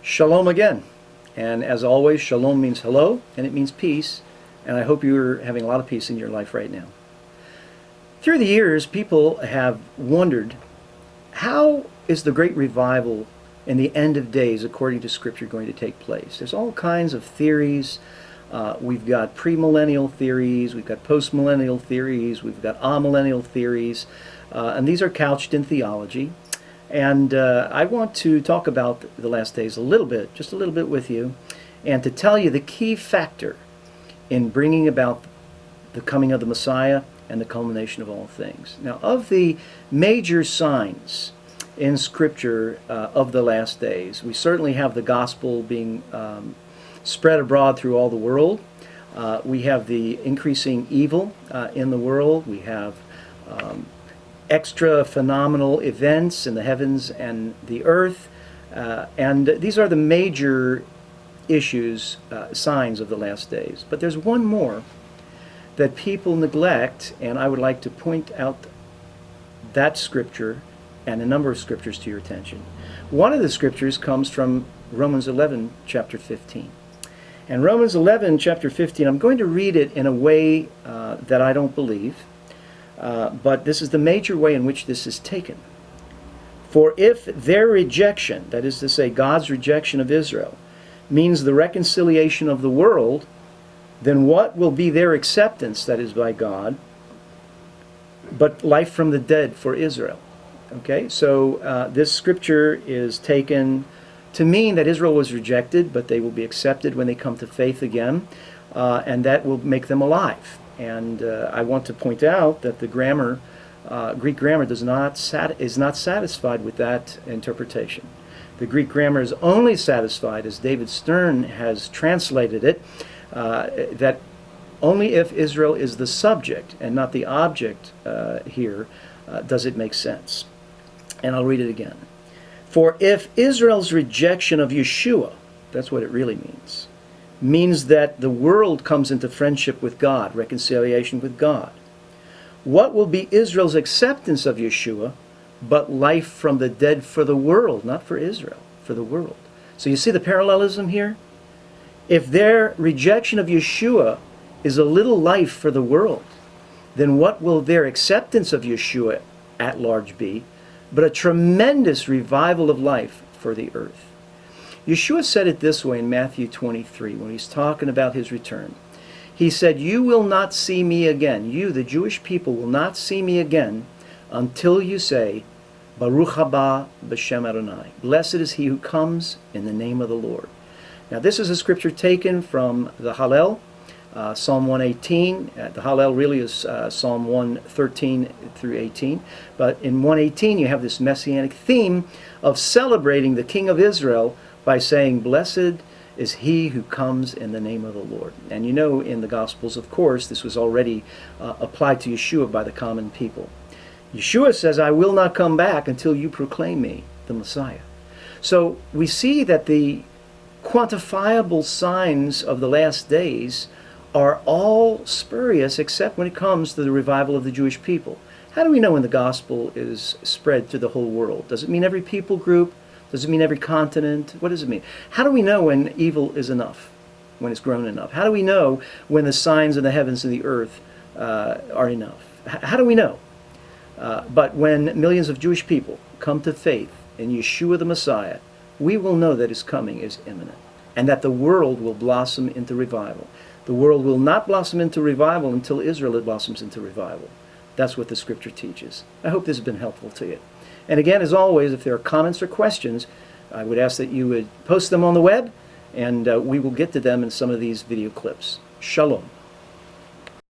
Shalom again. And as always, shalom means hello, and it means peace. And I hope you're having a lot of peace in your life right now. Through the years, people have wondered, how is the great revival in the end of days, according to Scripture, going to take place? There's all kinds of theories. We've got premillennial theories, we've got postmillennial theories, we've got amillennial theories, and these are couched in theology. And I want to talk about the last days a little bit, just a little bit with you, and to tell you the key factor in bringing about the coming of the Messiah and the culmination of all things. Now, of the major signs in Scripture of the last days, we certainly have the gospel being spread abroad through all the world. We have the increasing evil in the world. We have extra phenomenal events in the heavens and the earth. And these are the major issues, signs of the last days. But there's one more that people neglect, and I would like to point out that scripture and a number of scriptures to your attention. One of the scriptures comes from Romans 11, chapter 15. And Romans 11, chapter 15, I'm going to read it in a way that I don't believe, but this is the major way in which this is taken. For if their rejection, that is to say, God's rejection of Israel, means the reconciliation of the world, then what will be their acceptance, that is by God, but life from the dead for Israel? Okay, so this scripture is taken to mean that Israel was rejected, but they will be accepted when they come to faith again, and that will make them alive. And I want to point out that the grammar, Greek grammar, is not satisfied with that interpretation. The Greek grammar is only satisfied, as David Stern has translated it, that only if Israel is the subject and not the object here does it make sense. And I'll read it again. For if Israel's rejection of Yeshua, that's what it really means that the world comes into friendship with God, reconciliation with God, what will be Israel's acceptance of Yeshua but life from the dead for the world, not for Israel, for the world? So you see the parallelism here? If their rejection of Yeshua is a little life for the world, then what will their acceptance of Yeshua at large be but a tremendous revival of life for the earth? Yeshua said it this way in Matthew 23 when he's talking about his return. He said, "You will not see me again. You, the Jewish people, will not see me again until you say, Baruch haba b'shem Adonai. Blessed is he who comes in the name of the Lord." Now this is a scripture taken from the Hallel, Psalm 118. The Hallel really is Psalm 113 through 18. But in 118 you have this messianic theme of celebrating the King of Israel by saying, "Blessed is he who comes in the name of the Lord." And you know in the Gospels, of course, this was already applied to Yeshua by the common people. Yeshua says, "I will not come back until you proclaim me the Messiah." So we see that the quantifiable signs of the last days are all spurious except when it comes to the revival of the Jewish people. How do we know when the gospel is spread to the whole world? Does it mean every people group? Does it mean every continent? What does it mean? How do we know when evil is enough, when it's grown enough? How do we know when the signs of the heavens and the earth are enough? How do we know? But when millions of Jewish people come to faith in Yeshua the Messiah, we will know that his coming is imminent and that the world will blossom into revival. The world will not blossom into revival until Israel blossoms into revival. That's what the scripture teaches. I hope this has been helpful to you. And again, as always, if there are comments or questions, I would ask that you would post them on the web, and we will get to them in some of these video clips. Shalom.